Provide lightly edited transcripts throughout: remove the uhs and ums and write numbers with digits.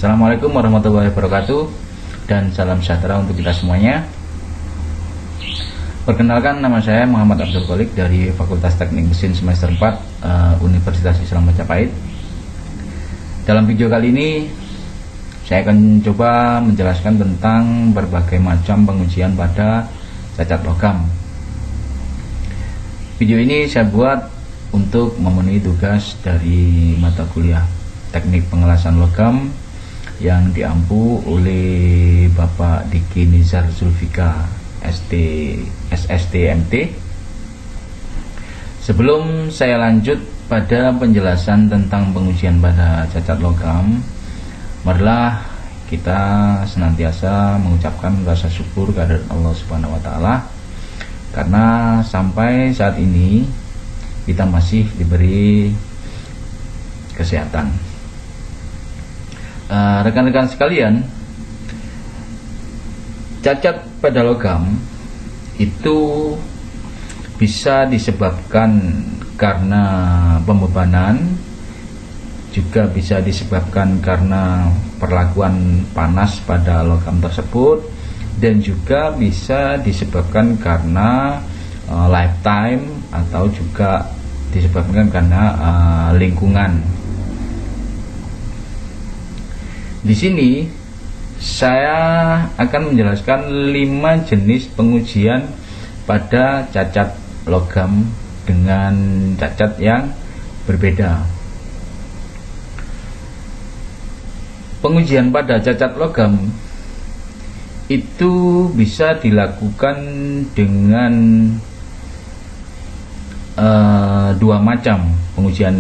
Assalamualaikum warahmatullahi wabarakatuh, dan salam sejahtera untuk kita semuanya. Perkenalkan, nama saya Muhammad Abdul Kholik dari Fakultas Teknik Mesin semester 4 Universitas Islam Majapahit. Dalam video kali ini saya akan coba menjelaskan tentang berbagai macam pengujian pada cacat logam. Video ini saya buat untuk memenuhi tugas dari mata kuliah Teknik Pengelasan Logam yang diampu oleh Bapak Diki Nizar Zulfika SST/MT. Sebelum saya lanjut pada penjelasan tentang pengujian pada cacat logam, marilah kita senantiasa mengucapkan rasa syukur kehadirat Allah Subhanahu wa taala, karena sampai saat ini kita masih diberi kesehatan. Rekan-rekan sekalian, cacat pada logam itu bisa disebabkan karena pembebanan, juga bisa disebabkan karena perlakuan panas pada logam tersebut, dan juga bisa disebabkan karena lifetime, atau juga disebabkan karena lingkungan. Di sini saya akan menjelaskan 5 jenis pengujian pada cacat logam dengan cacat yang berbeda. Pengujian pada cacat logam itu bisa dilakukan dengan dua macam pengujian.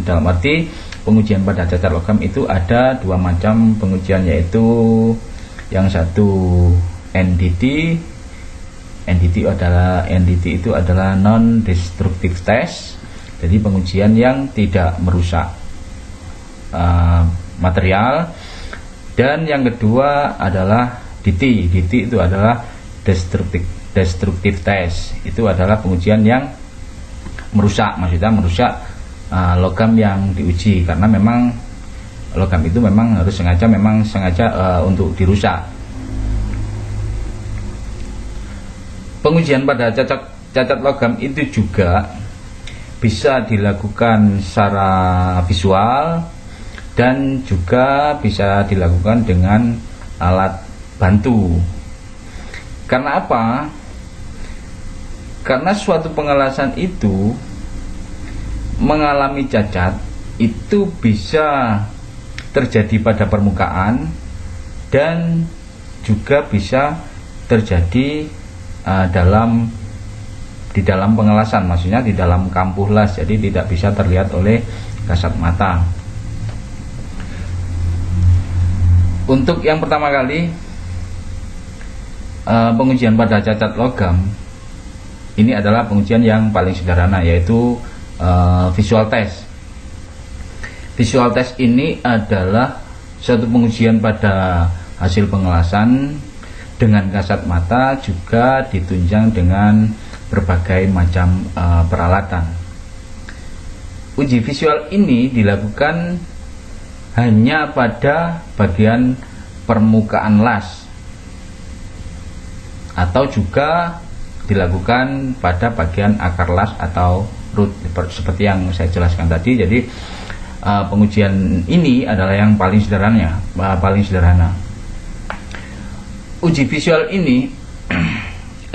Dalam arti, pengujian pada cacat logam itu ada dua macam pengujian, yaitu yang satu NDT. NDT itu adalah non destructive test, jadi pengujian yang tidak merusak material. Dan yang kedua adalah DT. DT itu adalah destructive test, itu adalah pengujian yang merusak, maksudnya merusak logam yang diuji, karena memang logam itu memang harus sengaja untuk dirusak. Pengujian pada cacat logam itu juga bisa dilakukan secara visual dan juga bisa dilakukan dengan alat bantu. Karena apa? Karena suatu pengelasan itu mengalami cacat itu bisa terjadi pada permukaan dan juga bisa terjadi di dalam pengelasan, maksudnya di dalam kampuh las, jadi tidak bisa terlihat oleh kasat mata. Untuk yang pertama kali pengujian pada cacat logam ini adalah pengujian yang paling sederhana, yaitu visual test. Visual test ini adalah suatu pengujian pada hasil pengelasan dengan kasat mata, juga ditunjang dengan berbagai macam peralatan. Uji visual ini dilakukan hanya pada bagian permukaan las, atau juga dilakukan pada bagian akar las atau root, seperti yang saya jelaskan tadi. Jadi pengujian ini adalah yang paling sederhana. Uji visual ini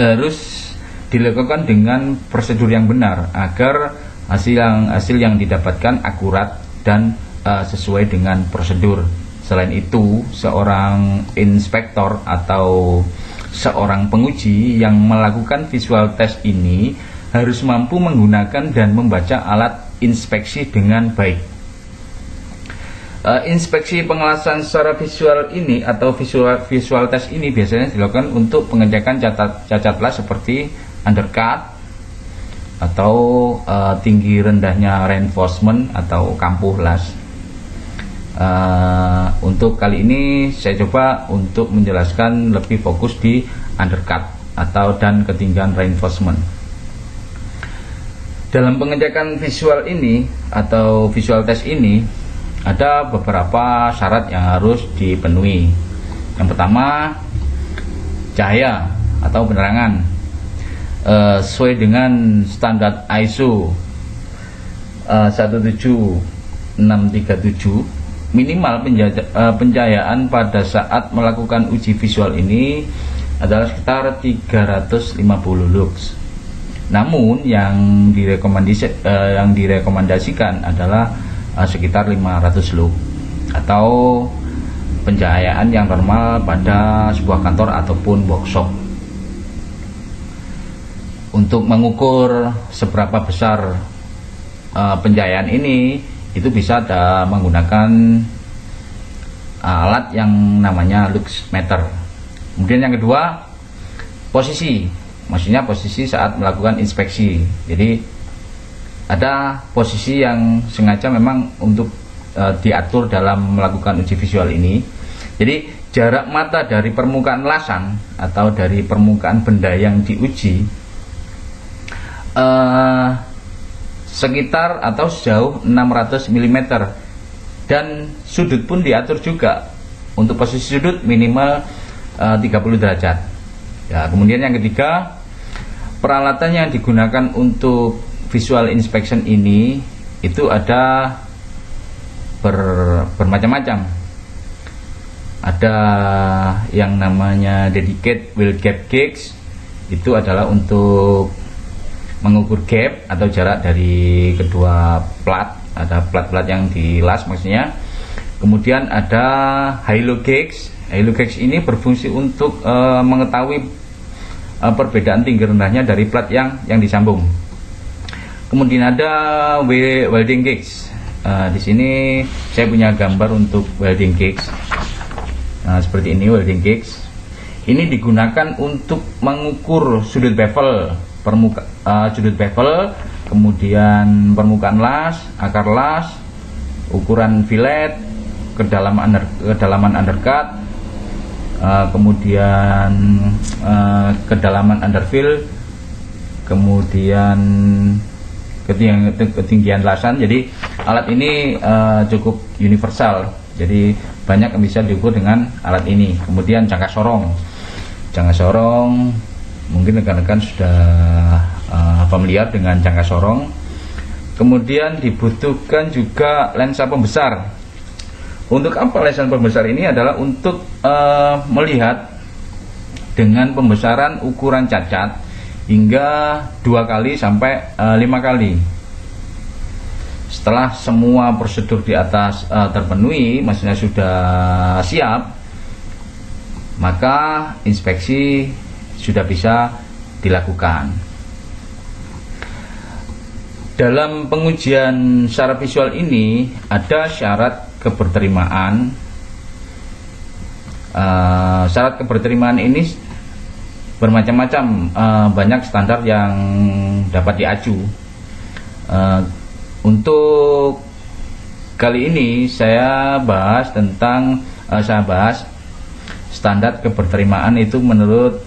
harus dilakukan dengan prosedur yang benar agar hasil yang didapatkan akurat dan sesuai dengan prosedur. Selain itu, seorang inspektor atau seorang penguji yang melakukan visual test ini harus mampu menggunakan dan membaca alat inspeksi dengan baik. Inspeksi pengelasan secara visual ini atau visual test ini biasanya dilakukan untuk pengecekan cacat las seperti undercut atau tinggi rendahnya reinforcement atau kampuh las. Untuk kali ini saya coba untuk menjelaskan lebih fokus di undercut dan ketinggian reinforcement. Dalam pengecekan visual ini atau visual test ini ada beberapa syarat yang harus dipenuhi. Yang pertama, cahaya atau penerangan sesuai dengan standar ISO 17637. Minimal pencahayaan pada saat melakukan uji visual ini adalah sekitar 350 lux. Namun yang direkomendasikan adalah sekitar 500 lux atau pencahayaan yang normal pada sebuah kantor ataupun workshop. Untuk mengukur seberapa besar pencahayaan ini, itu bisa menggunakan alat yang namanya lux meter. Kemudian yang kedua, posisi, maksudnya posisi saat melakukan inspeksi. Jadi ada posisi yang sengaja memang untuk diatur dalam melakukan uji visual ini. Jadi jarak mata dari permukaan lasan atau dari permukaan benda yang diuji sekitar atau sejauh 600 mm, dan sudut pun diatur juga. Untuk posisi sudut minimal 30 derajat. Ya, kemudian yang ketiga, peralatan yang digunakan untuk visual inspection ini itu ada bermacam-macam. Ada yang namanya dedicated wheel gap gauge, itu adalah untuk mengukur gap atau jarak dari kedua plat, ada plat-plat yang dilas maksudnya. Kemudian ada halo gauge. Halo gauge ini berfungsi untuk mengetahui perbedaan tinggi rendahnya dari plat yang disambung. Kemudian ada welding gauge. Di sini saya punya gambar untuk welding gauge. Nah, seperti ini welding gauge. Ini digunakan untuk mengukur sudut bevel, sudut bevel, kemudian permukaan las, akar las, ukuran fillet, kedalaman undercut, kemudian kedalaman underfill, kemudian ketinggian lasan. Jadi alat ini cukup universal, jadi banyak yang bisa diukur dengan alat ini. Kemudian jangka sorong, mungkin rekan-rekan sudah familiar dengan jangka sorong. Kemudian dibutuhkan juga lensa pembesar. Untuk apa lensa pembesar ini? Adalah untuk melihat dengan pembesaran ukuran cacat hingga 2 kali sampai 5 kali. Setelah semua prosedur di atas terpenuhi, maksudnya sudah siap, maka inspeksi sudah bisa dilakukan. Dalam pengujian secara visual ini ada syarat keberterimaan. Syarat keberterimaan ini bermacam-macam, banyak standar yang dapat diacu. Untuk kali ini saya bahas standar keberterimaan itu menurut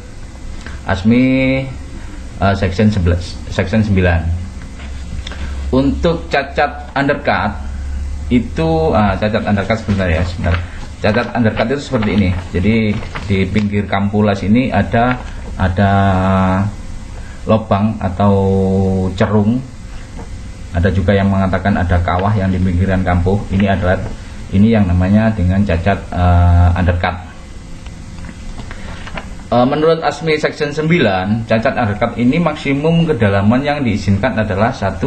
ASME section 9. Untuk cacat undercut itu cacat undercut sebentar. Cacat undercut itu seperti ini. Jadi di pinggir kampulas ini ada lubang atau cerung. Ada juga yang mengatakan ada kawah yang di pinggiran kampuh. Ini yang namanya dengan cacat undercut. Menurut ASME section 9, cacat undercut ini maksimum kedalaman yang diizinkan adalah 1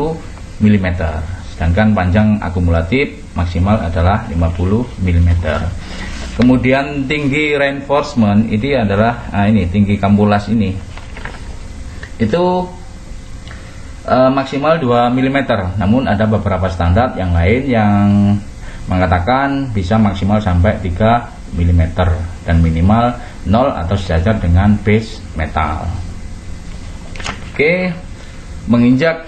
mm, sedangkan panjang akumulatif maksimal adalah 50 mm. Kemudian tinggi reinforcement ini adalah tinggi kampulas ini itu maksimal 2 mm. Namun ada beberapa standar yang lain yang mengatakan bisa maksimal sampai 3 mm dan minimal 0 atau sejajar dengan base metal. Oke, menginjak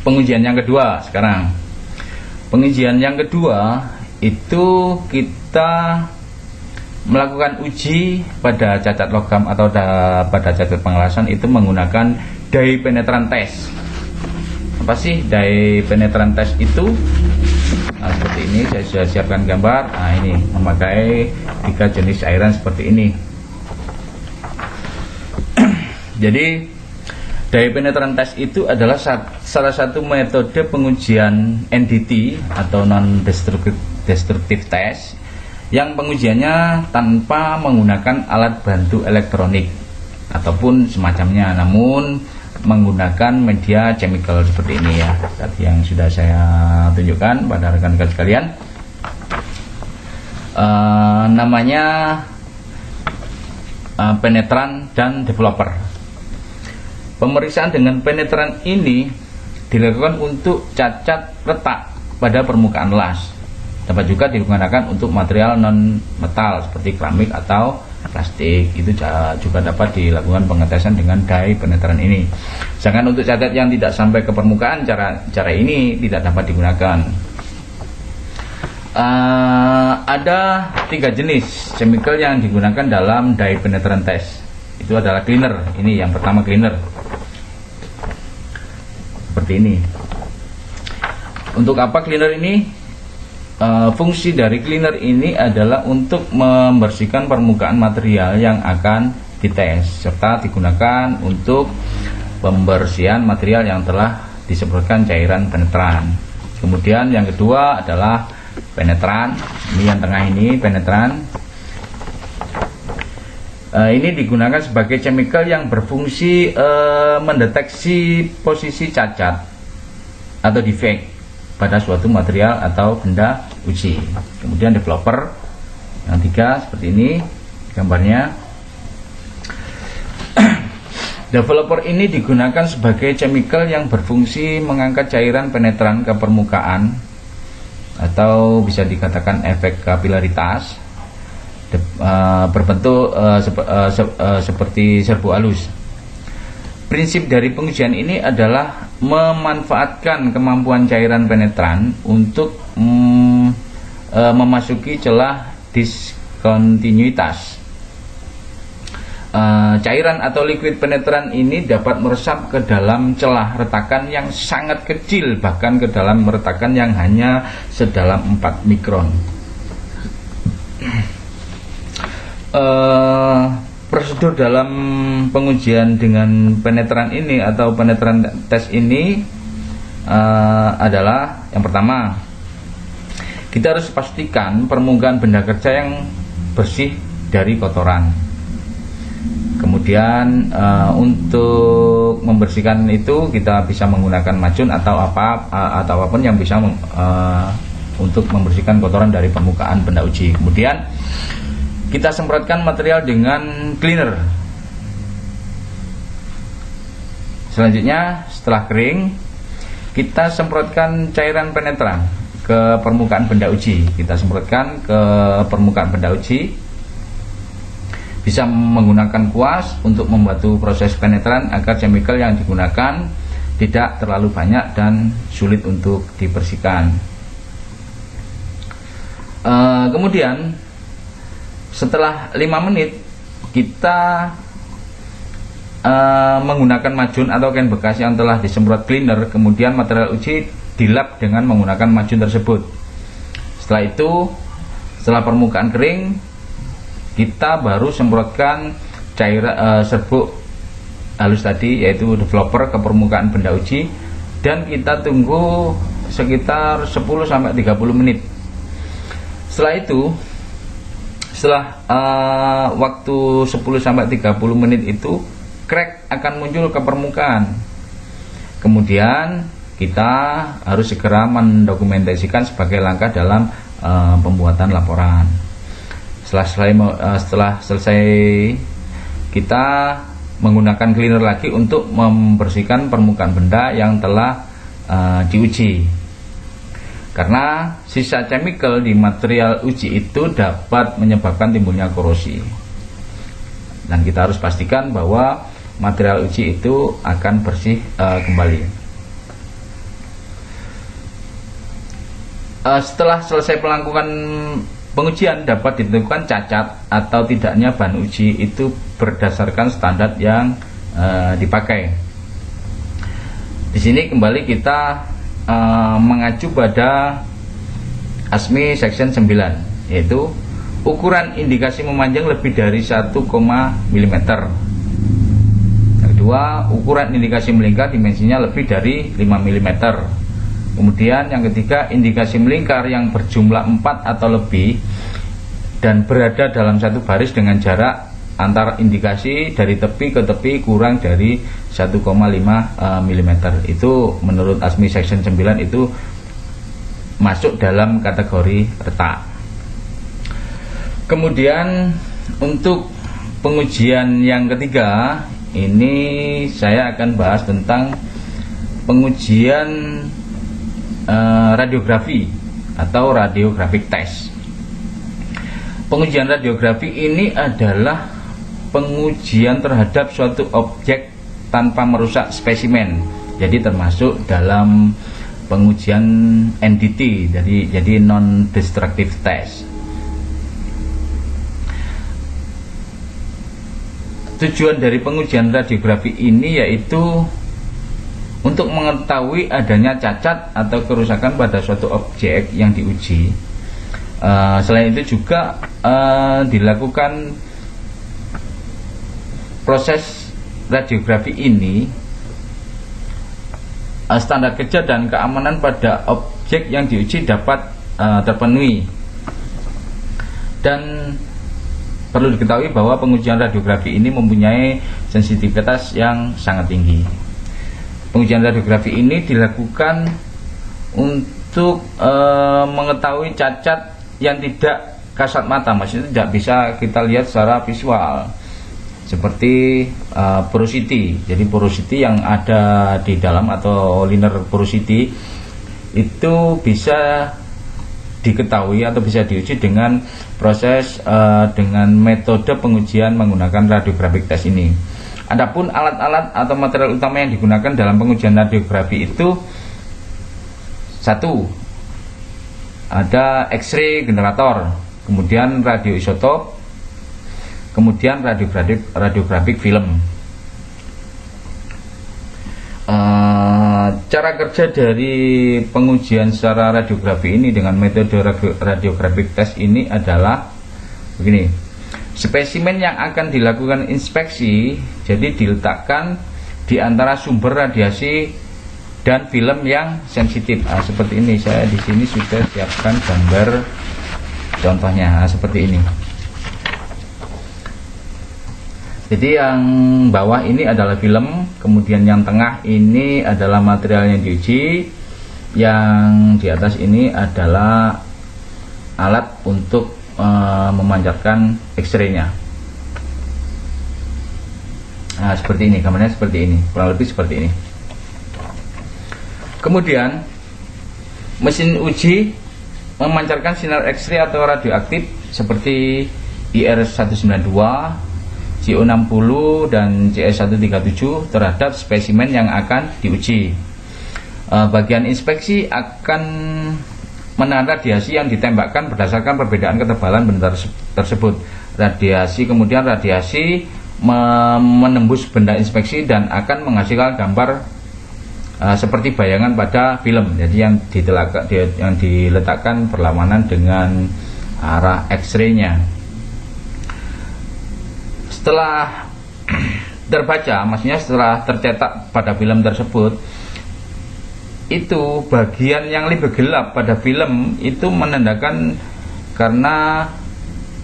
pengujian yang kedua sekarang. Pengujian yang kedua itu kita melakukan uji pada cacat logam atau pada cacat pengelasan itu menggunakan dye penetration test. Apa sih dye penetration test itu? Nah, seperti ini saya sudah siapkan gambar. Nah, ini memakai 3 jenis cairan seperti ini. Jadi dye penetran test itu adalah salah satu metode pengujian NDT atau non destructive test yang pengujiannya tanpa menggunakan alat bantu elektronik ataupun semacamnya, namun menggunakan media chemical seperti ini ya, tadi yang sudah saya tunjukkan pada rekan-rekan sekalian. Namanya penetran dan developer. Pemeriksaan dengan penetran ini dilakukan untuk cacat retak pada permukaan las. Dapat juga digunakan untuk material non metal seperti keramik atau plastik. Itu juga dapat dilakukan pengetesan dengan dye penetran ini. Sedangkan untuk cacat yang tidak sampai ke permukaan, cara ini tidak dapat digunakan. Ada 3 jenis chemical yang digunakan dalam dye penetran test. Itu adalah cleaner. Ini yang pertama, cleaner. Seperti ini. Untuk apa cleaner ini? Fungsi dari cleaner ini adalah untuk membersihkan permukaan material yang akan dites, serta digunakan untuk pembersihan material yang telah disemprotkan cairan penetran. Kemudian yang kedua adalah penetran. Ini yang tengah ini penetran. Ini digunakan sebagai chemical yang berfungsi mendeteksi posisi cacat atau defect pada suatu material atau benda uji. Kemudian developer yang 3 seperti ini gambarnya. Developer ini digunakan sebagai chemical yang berfungsi mengangkat cairan penetran ke permukaan atau bisa dikatakan efek kapilaritas, berbentuk seperti serbu halus. Prinsip dari pengujian ini adalah memanfaatkan kemampuan cairan penetran untuk memasuki celah diskontinuitas. Cairan atau liquid penetran ini dapat meresap ke dalam celah retakan yang sangat kecil, bahkan ke dalam retakan yang hanya sedalam 4 mikron. Prosedur dalam pengujian dengan penetran ini atau penetran tes ini adalah yang pertama, kita harus pastikan permukaan benda kerja yang bersih dari kotoran. Kemudian untuk membersihkan itu kita bisa menggunakan macun atau apapun yang bisa untuk membersihkan kotoran dari permukaan benda uji. Kemudian kita semprotkan material dengan cleaner. Selanjutnya setelah kering, kita semprotkan cairan penetran ke permukaan benda uji. Kita semprotkan ke permukaan benda uji. Bisa menggunakan kuas untuk membantu proses penetran agar chemical yang digunakan tidak terlalu banyak dan sulit untuk dibersihkan. Kemudian setelah 5 menit kita menggunakan macun atau kain bekas yang telah disemprot cleaner. Kemudian material uji dilap dengan menggunakan macun tersebut. Setelah itu, setelah permukaan kering, kita baru semprotkan cairan serbuk halus tadi, yaitu developer, ke permukaan benda uji, dan kita tunggu sekitar 10-30 menit. Setelah itu, setelah waktu 10-30 menit itu, crack akan muncul ke permukaan. Kemudian kita harus segera mendokumentasikan sebagai langkah dalam pembuatan laporan. Setelah selesai, kita menggunakan cleaner lagi untuk membersihkan permukaan benda yang telah diuji. Karena sisa chemical di material uji itu dapat menyebabkan timbulnya korosi. Dan kita harus pastikan bahwa material uji itu akan bersih kembali. Setelah selesai melakukan pengujian, dapat ditentukan cacat atau tidaknya bahan uji itu berdasarkan standar yang dipakai. Di sini kembali kita mengacu pada ASME Section 9, yaitu ukuran indikasi memanjang lebih dari 1, mm. Yang kedua, ukuran indikasi melingkar dimensinya lebih dari 5 mm. Kemudian yang ketiga, indikasi melingkar yang berjumlah 4 atau lebih dan berada dalam satu baris dengan jarak antar indikasi dari tepi ke tepi kurang dari 1,5 mm. Itu menurut ASME Section 9 itu masuk dalam kategori retak. Kemudian untuk pengujian yang ketiga, ini saya akan bahas tentang pengujian radiografi atau radiographic test. Pengujian radiografi ini adalah pengujian terhadap suatu objek tanpa merusak spesimen. Jadi termasuk dalam pengujian NDT, jadi non-destructive test. Tujuan dari pengujian radiografi ini yaitu untuk mengetahui adanya cacat atau kerusakan pada suatu objek yang diuji. Selain itu juga dilakukan proses radiografi ini, standar kerja dan keamanan pada objek yang diuji dapat terpenuhi. Dan perlu diketahui bahwa pengujian radiografi ini mempunyai sensitivitas yang sangat tinggi. Pengujian radiografi ini dilakukan untuk mengetahui cacat yang tidak kasat mata, maksudnya tidak bisa kita lihat secara visual, seperti porosity. Jadi porosity yang ada di dalam atau linear porosity itu bisa diketahui atau bisa diuji dengan proses dengan metode pengujian menggunakan radiographic test ini. Adapun alat-alat atau material utama yang digunakan dalam pengujian radiografi itu, satu, ada X-ray generator, kemudian radioisotop, kemudian radiographic film. Cara kerja dari pengujian secara radiografi ini dengan metode radiographic test ini adalah begini. Spesimen yang akan dilakukan inspeksi jadi diletakkan di antara sumber radiasi dan film yang sensitif. Seperti ini, saya di sini sudah siapkan gambar contohnya, seperti ini. Jadi yang bawah ini adalah film, kemudian yang tengah ini adalah material yang diuji, yang di atas ini adalah alat untuk memancarkan X-ray-nya. Nah, seperti ini, gambarnya seperti ini, kurang lebih seperti ini. Kemudian mesin uji memancarkan sinar X-ray atau radioaktif seperti IR192, CO60 dan CS137 terhadap spesimen yang akan diuji. Bagian inspeksi akan menahan radiasi yang ditembakkan berdasarkan perbedaan ketebalan benda tersebut. Kemudian radiasi menembus benda inspeksi dan akan menghasilkan gambar seperti bayangan pada film. Jadi yang diletakkan berlawanan dengan arah X-ray-nya. Setelah terbaca, maksudnya setelah tercetak pada film tersebut, itu bagian yang lebih gelap pada film itu menandakan karena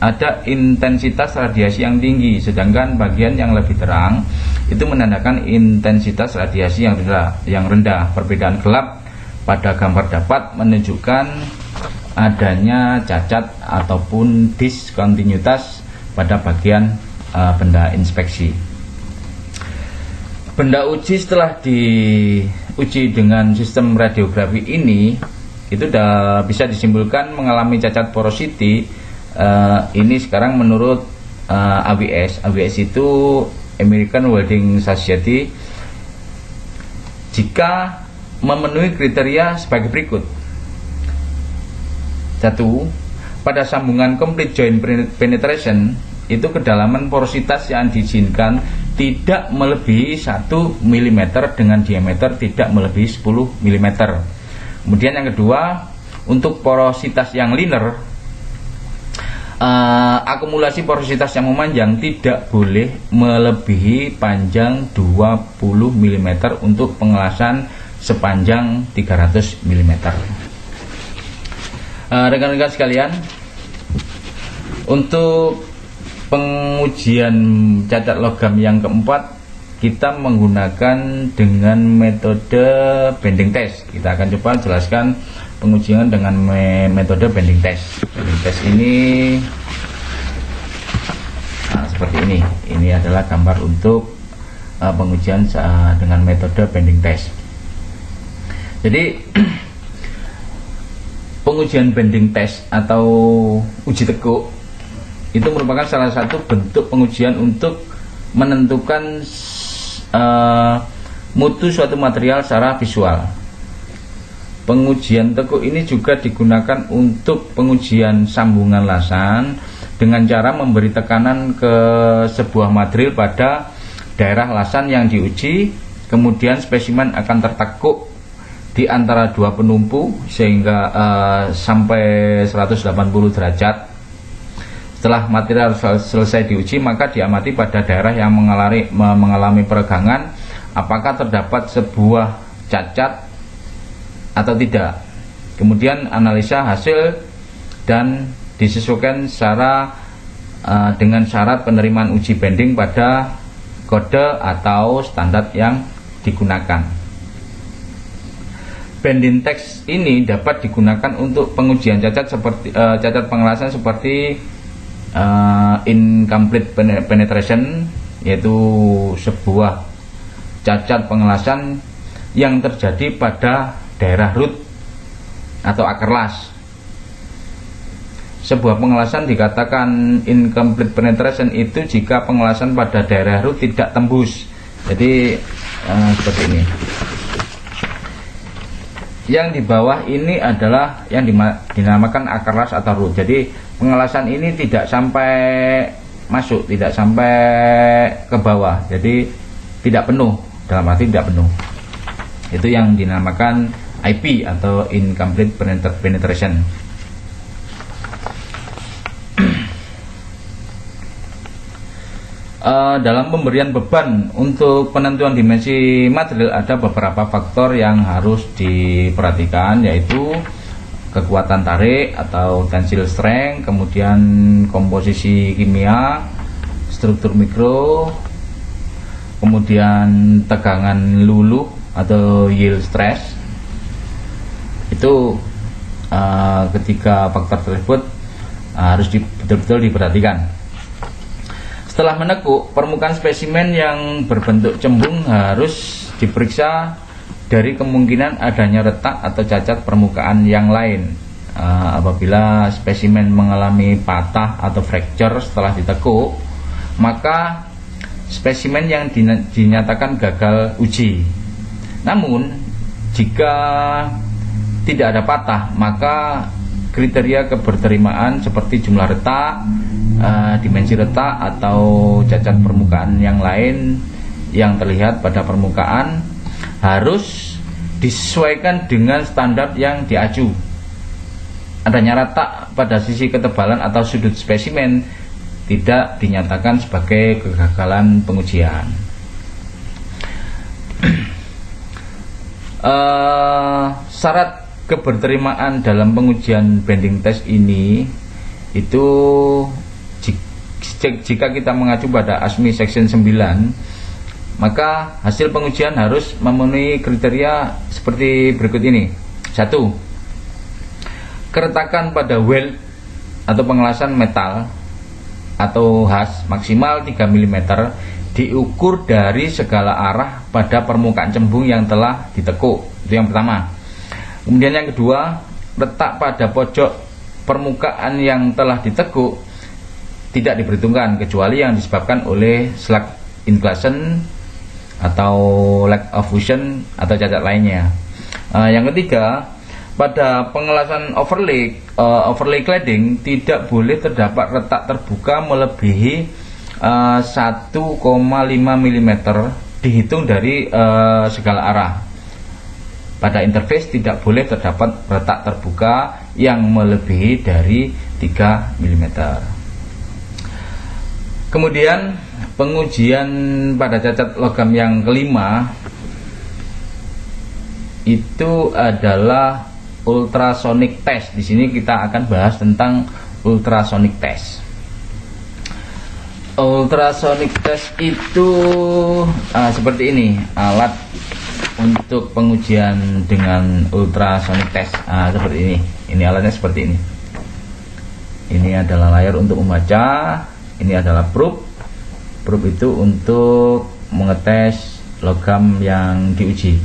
ada intensitas radiasi yang tinggi, sedangkan bagian yang lebih terang itu menandakan intensitas radiasi yang rendah. Perbedaan gelap pada gambar dapat menunjukkan adanya cacat ataupun diskontinuitas pada bagian benda inspeksi. Benda uji setelah diuji dengan sistem radiografi ini itu sudah bisa disimpulkan mengalami cacat porosity. Ini sekarang menurut AWS itu American Welding Society, jika memenuhi kriteria sebagai berikut. 1. Pada sambungan complete joint penetration itu kedalaman porositas yang diizinkan tidak melebihi 1 mm dengan diameter tidak melebihi 10 mm. Kemudian yang kedua, untuk porositas yang linear, akumulasi porositas yang memanjang tidak boleh melebihi panjang 20 mm untuk pengelasan sepanjang 300 mm. Rekan-rekan sekalian, untuk pengujian cacat logam yang keempat, kita menggunakan dengan metode bending test. Kita akan coba jelaskan pengujian dengan metode bending test. Bending test ini seperti ini. Ini adalah gambar untuk pengujian dengan metode bending test. Jadi pengujian bending test atau uji tekuk itu merupakan salah satu bentuk pengujian untuk menentukan mutu suatu material secara visual. Pengujian tekuk ini juga digunakan untuk pengujian sambungan lasan dengan cara memberi tekanan ke sebuah material pada daerah lasan yang diuji, kemudian spesimen akan tertekuk di antara dua penumpu sehingga sampai 180 derajat. Setelah material selesai diuji, maka diamati pada daerah yang mengalami peregangan apakah terdapat sebuah cacat atau tidak. Kemudian analisa hasil dan disesuaikan secara dengan syarat penerimaan uji bending pada kode atau standar yang digunakan. Bending test ini dapat digunakan untuk pengujian cacat seperti cacat pengelasan seperti incomplete penetration, yaitu sebuah cacat pengelasan yang terjadi pada daerah root atau akar las. Sebuah pengelasan dikatakan incomplete penetration itu jika pengelasan pada daerah root tidak tembus. Jadi seperti ini. Yang di bawah ini adalah yang dinamakan akar las atau root. Jadi pengelasan ini tidak sampai masuk, tidak sampai ke bawah, jadi tidak penuh, dalam arti tidak penuh. Itu yang dinamakan IP atau incomplete penetration. Dalam pemberian beban untuk penentuan dimensi material ada beberapa faktor yang harus diperhatikan, yaitu kekuatan tarik atau tensile strength, kemudian komposisi kimia, struktur mikro, kemudian tegangan luluh atau yield stress. Itu ketiga faktor tersebut harus betul-betul diperhatikan. Setelah menekuk, permukaan spesimen yang berbentuk cembung harus diperiksa dari kemungkinan adanya retak atau cacat permukaan yang lain. Apabila spesimen mengalami patah atau fracture setelah ditekuk, maka spesimen yang dinyatakan gagal uji. Namun jika tidak ada patah, maka kriteria keberterimaan seperti jumlah retak, dimensi retak atau cacat permukaan yang lain yang terlihat pada permukaan harus disesuaikan dengan standar yang diacu. Adanya retak pada sisi ketebalan atau sudut spesimen tidak dinyatakan sebagai kegagalan pengujian. Syarat keberterimaan dalam pengujian bending test ini itu jika kita mengacu pada ASME section 9, maka hasil pengujian harus memenuhi kriteria seperti berikut ini. 1. Keretakan pada weld atau pengelasan metal atau has maksimal 3 mm diukur dari segala arah pada permukaan cembung yang telah ditekuk. Itu yang pertama. Kemudian yang kedua, retak pada pojok permukaan yang telah ditekuk tidak diperhitungkan kecuali yang disebabkan oleh slack inclusion atau lack of fusion atau cacat lainnya. Yang ketiga, pada pengelasan overlay cladding tidak boleh terdapat retak terbuka melebihi 1,5 mm dihitung dari segala arah. pada interface tidak boleh terdapat retak terbuka yang melebihi dari 3 mm. Kemudian pengujian pada cacat logam yang kelima itu adalah ultrasonic test. Di sini kita akan bahas tentang ultrasonic test. Ultrasonic test itu seperti ini, alat untuk pengujian dengan ultrasonic test. Seperti ini. Ini alatnya seperti ini. Ini adalah layar untuk membaca. Ini adalah probe. Probe itu untuk mengetes logam yang diuji.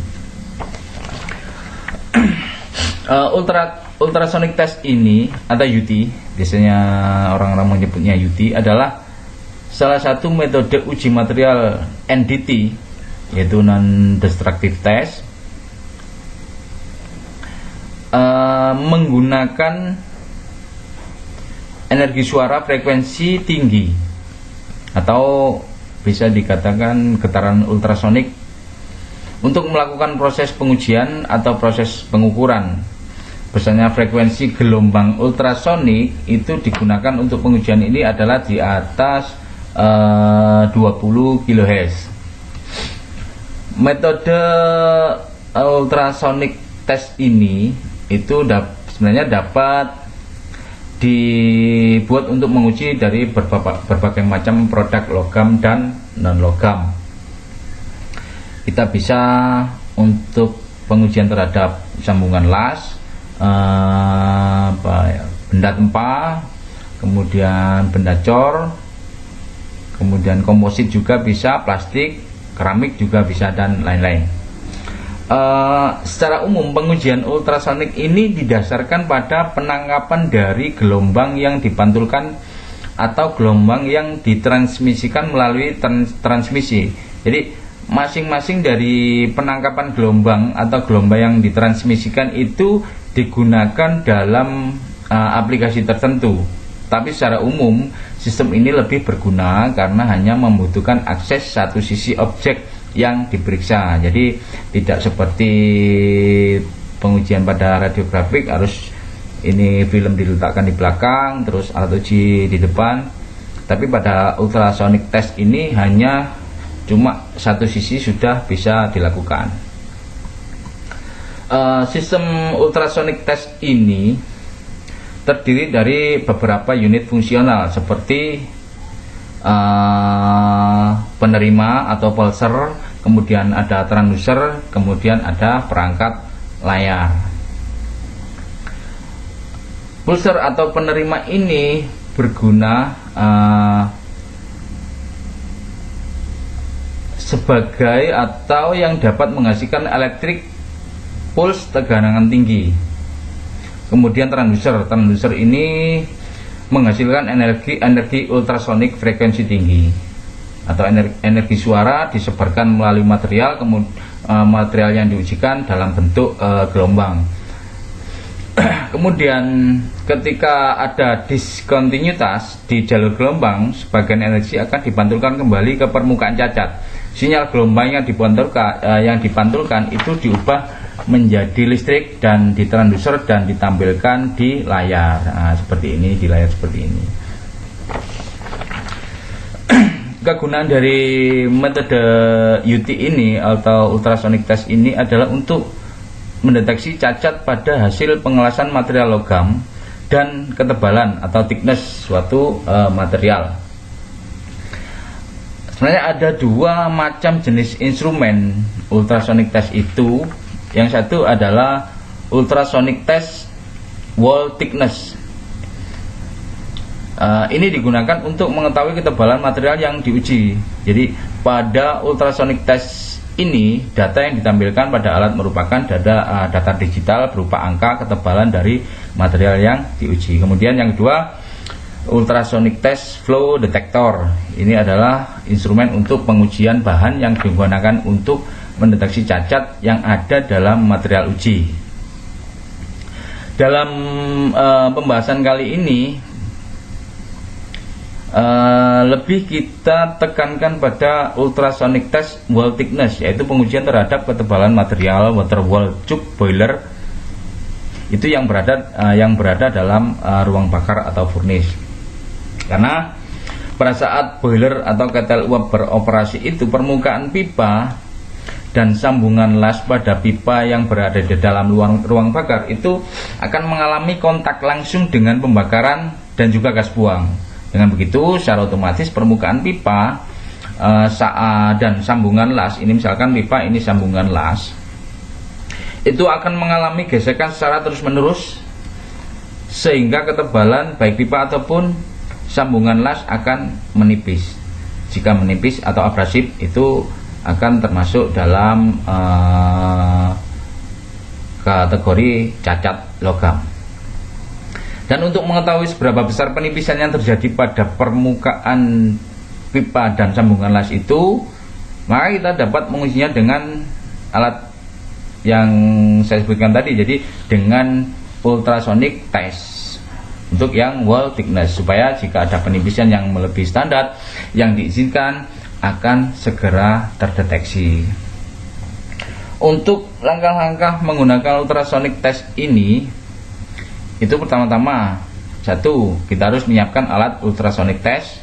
Ultrasonic test ini atau UT, biasanya orang-orang menyebutnya UT, adalah salah satu metode uji material NDT, yaitu non-destructive test, menggunakan energi suara frekuensi tinggi atau bisa dikatakan getaran ultrasonik untuk melakukan proses pengujian atau proses pengukuran. Biasanya frekuensi gelombang ultrasonik itu digunakan untuk pengujian ini adalah di atas 20 kHz. Metode ultrasonic test ini itu sebenarnya dapat dibuat untuk menguji dari berbagai macam produk logam dan non logam. Kita bisa untuk pengujian terhadap sambungan las, benda tempa, kemudian benda cor, kemudian komposit juga bisa, plastik, keramik juga bisa, dan lain-lain. Secara umum pengujian ultrasonik ini didasarkan pada penangkapan dari gelombang yang dipantulkan atau gelombang yang ditransmisikan melalui transmisi. Jadi masing-masing dari penangkapan gelombang atau gelombang yang ditransmisikan itu digunakan dalam aplikasi tertentu. Tapi secara umum sistem ini lebih berguna karena hanya membutuhkan akses satu sisi objek yang diperiksa. Jadi tidak seperti pengujian pada radiografik harus ini film diletakkan di belakang terus alat uji di depan. Tapi pada ultrasonic test ini hanya cuma satu sisi sudah bisa dilakukan. Sistem ultrasonic test ini terdiri dari beberapa unit fungsional seperti penerima atau pulser, kemudian ada transducer, kemudian ada perangkat layar. Pulser atau penerima ini berguna sebagai atau yang dapat menghasilkan elektrik puls tegangan tinggi. Kemudian transducer ini menghasilkan energi ultrasonik frekuensi tinggi atau energi suara disebarkan melalui material, material yang diujikan dalam bentuk gelombang. Kemudian ketika ada diskontinuitas di jalur gelombang, sebagian energi akan dipantulkan kembali ke permukaan cacat. Sinyal gelombang yang dipantulkan itu diubah menjadi listrik dan ditransducer dan ditampilkan di layar. Seperti ini, di layar seperti ini. Kegunaan dari metode UT ini atau ultrasonic test ini adalah untuk mendeteksi cacat pada hasil pengelasan material logam dan ketebalan atau thickness suatu material. Sebenarnya ada dua macam jenis instrumen ultrasonic test itu. Yang satu adalah ultrasonic test wall thickness. Ini digunakan untuk mengetahui ketebalan material yang diuji. Jadi pada ultrasonic test ini data yang ditampilkan pada alat merupakan data digital berupa angka ketebalan dari material yang diuji. Kemudian yang kedua, ultrasonic test flow detector. Ini adalah instrumen untuk pengujian bahan yang digunakan untuk mendeteksi cacat yang ada dalam material uji. Dalam pembahasan kali ini lebih kita tekankan pada ultrasonic test wall thickness, yaitu pengujian terhadap ketebalan material water wall tube boiler itu yang berada dalam ruang bakar atau furnace. Karena pada saat boiler atau ketel uap beroperasi itu, permukaan pipa dan sambungan las pada pipa yang berada di dalam ruang bakar itu akan mengalami kontak langsung dengan pembakaran dan juga gas buang. Dengan begitu, secara otomatis permukaan pipa dan sambungan las, ini misalkan pipa ini sambungan las, itu akan mengalami gesekan secara terus-menerus, sehingga ketebalan baik pipa ataupun sambungan las akan menipis. Jika menipis atau abrasif, itu akan termasuk dalam kategori cacat logam. Dan untuk mengetahui seberapa besar penipisan yang terjadi pada permukaan pipa dan sambungan las itu, maka kita dapat mengujinya dengan alat yang saya sebutkan tadi, jadi dengan ultrasonic test untuk yang wall thickness, supaya jika ada penipisan yang melebihi standar yang diizinkan akan segera terdeteksi. Untuk langkah-langkah menggunakan ultrasonic test ini, itu pertama-tama, satu, kita harus menyiapkan alat ultrasonic test.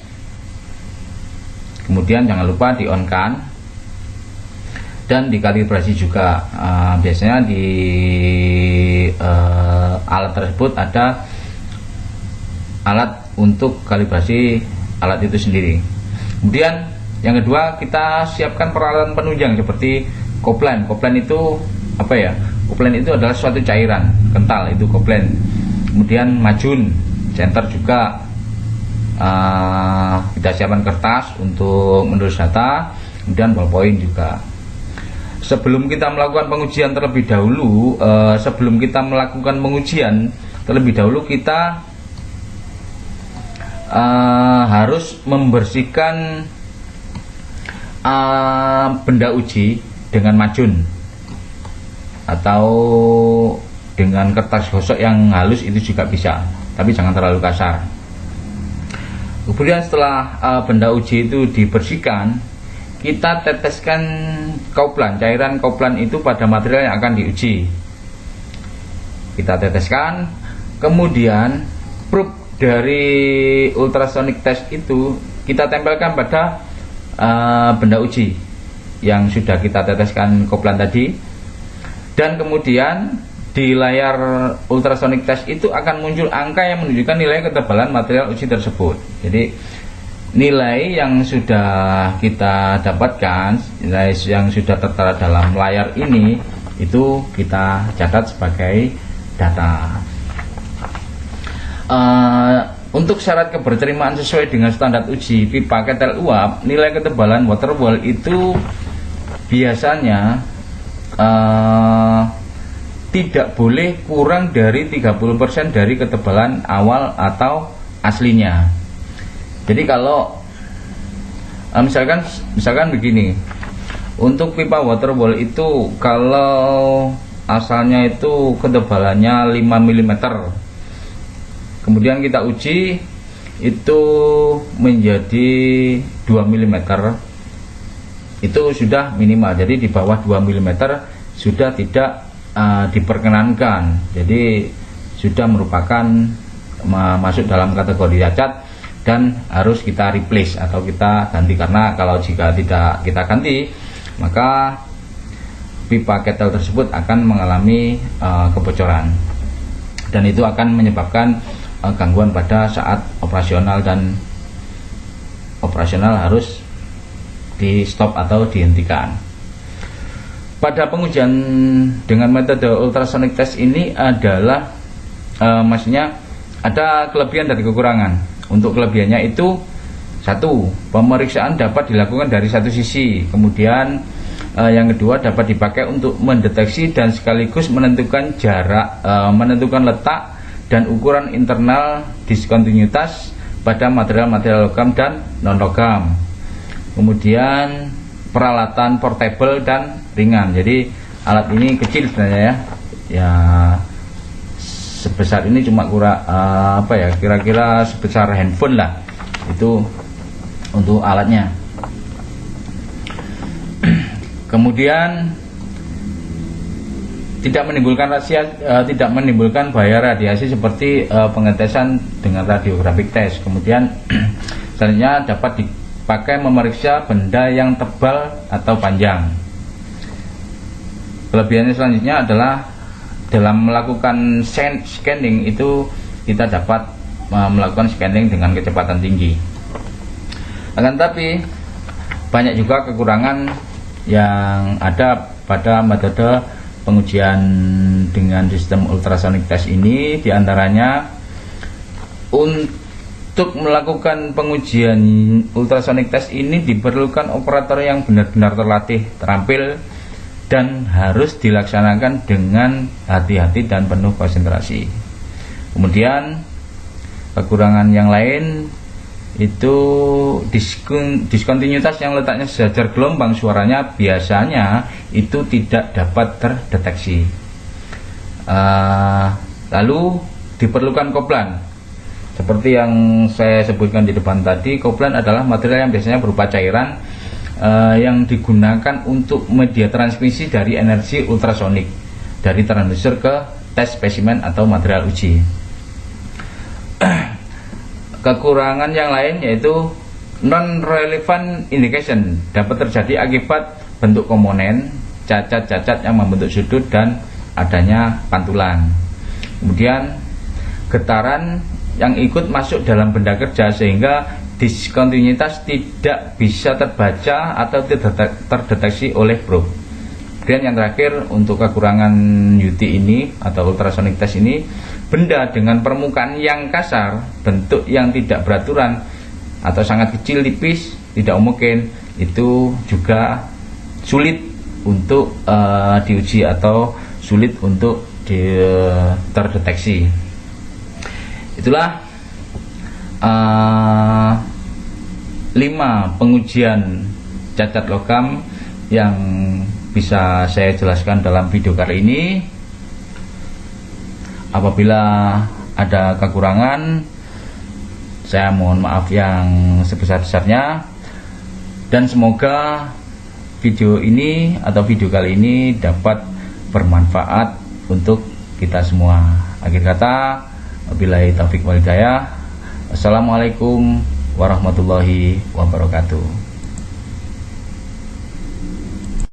Kemudian jangan lupa di-on-kan dan dikalibrasi juga. Biasanya di alat tersebut ada alat untuk kalibrasi alat itu sendiri. Kemudian yang kedua, kita siapkan peralatan penunjang seperti koplen. Koplen itu apa ya? Koplen itu adalah suatu cairan kental, itu koplen. Kemudian majun, center juga. Kita siapkan kertas untuk menulis data, kemudian ballpoint juga. Sebelum kita melakukan pengujian terlebih dahulu, kita harus membersihkan benda uji dengan majun atau dengan kertas gosok yang halus, itu juga bisa, tapi jangan terlalu kasar. Kemudian setelah benda uji itu dibersihkan, kita teteskan koplan, cairan koplan itu pada material yang akan diuji. Kita teteskan, kemudian probe dari ultrasonic test itu kita tempelkan pada benda uji yang sudah kita teteskan koplan tadi, dan kemudian di layar ultrasonic test itu akan muncul angka yang menunjukkan nilai ketebalan material uji tersebut. Jadi nilai yang sudah kita dapatkan, nilai yang sudah tertera dalam layar ini, itu kita catat sebagai data. Untuk syarat keberterimaan sesuai dengan standar uji pipa ketel uap, nilai ketebalan water wall itu biasanya tidak boleh kurang dari 30% dari ketebalan awal atau aslinya. Jadi kalau misalkan begini, untuk pipa water wall itu kalau asalnya itu ketebalannya 5 mm, kemudian kita uji itu menjadi 2 mm, itu sudah minimal. Jadi di bawah 2 mm sudah tidak diperkenankan, jadi sudah merupakan masuk dalam kategori cacat dan harus kita replace atau kita ganti. Karena kalau jika tidak kita ganti, maka pipa ketel tersebut akan mengalami kebocoran, dan itu akan menyebabkan gangguan pada saat operasional, dan operasional harus di stop atau dihentikan. Pada pengujian dengan metode ultrasonic test ini adalah maksudnya ada kelebihan dan kekurangan. Untuk kelebihannya itu, satu, pemeriksaan dapat dilakukan dari satu sisi. Kemudian yang kedua, dapat dipakai untuk mendeteksi dan sekaligus menentukan jarak, menentukan letak dan ukuran internal diskontinuitas pada material-material logam dan non-logam. Kemudian peralatan portable dan ringan. Jadi alat ini kecil sebenarnya ya sebesar ini, cuma kira-kira sebesar handphone lah. Itu untuk alatnya. Kemudian tidak menimbulkan bahaya radiasi seperti pengetesan dengan radiographic test. Kemudian selanjutnya dapat dipakai memeriksa benda yang tebal atau panjang. Kelebihannya selanjutnya adalah dalam melakukan scanning itu kita dapat melakukan scanning dengan kecepatan tinggi. Akan tetapi banyak juga kekurangan yang ada pada metode pengujian dengan sistem ultrasonic test ini. Diantaranya, untuk melakukan pengujian ultrasonic test ini diperlukan operator yang benar-benar terlatih, terampil, dan harus dilaksanakan dengan hati-hati dan penuh konsentrasi. Kemudian kekurangan yang lain itu diskontinuitas yang letaknya sejajar gelombang suaranya biasanya itu tidak dapat terdeteksi. Lalu diperlukan koplan. Seperti yang saya sebutkan di depan tadi, koplan adalah material yang biasanya berupa cairan yang digunakan untuk media transmisi dari energi ultrasonik dari transducer ke tes spesimen atau material uji. Kekurangan yang lain yaitu non-relevant indication dapat terjadi akibat bentuk komponen, cacat-cacat yang membentuk sudut, dan adanya pantulan. Kemudian getaran yang ikut masuk dalam benda kerja sehingga diskontinuitas tidak bisa terbaca atau tidak terdeteksi oleh probe. Kemudian yang terakhir, untuk kekurangan UT ini atau ultrasonic test ini, benda dengan permukaan yang kasar, bentuk yang tidak beraturan atau sangat kecil, tipis, tidak mungkin, itu juga sulit untuk diuji atau sulit untuk terdeteksi. Itulah 5 pengujian cacat logam yang bisa saya jelaskan dalam video kali ini. Apabila ada kekurangan, saya mohon maaf yang sebesar-besarnya, dan semoga video ini atau video kali ini dapat bermanfaat untuk kita semua. Akhir kata, wabillahi taufik wal hidayah. Assalamualaikum warahmatullahi wabarakatuh.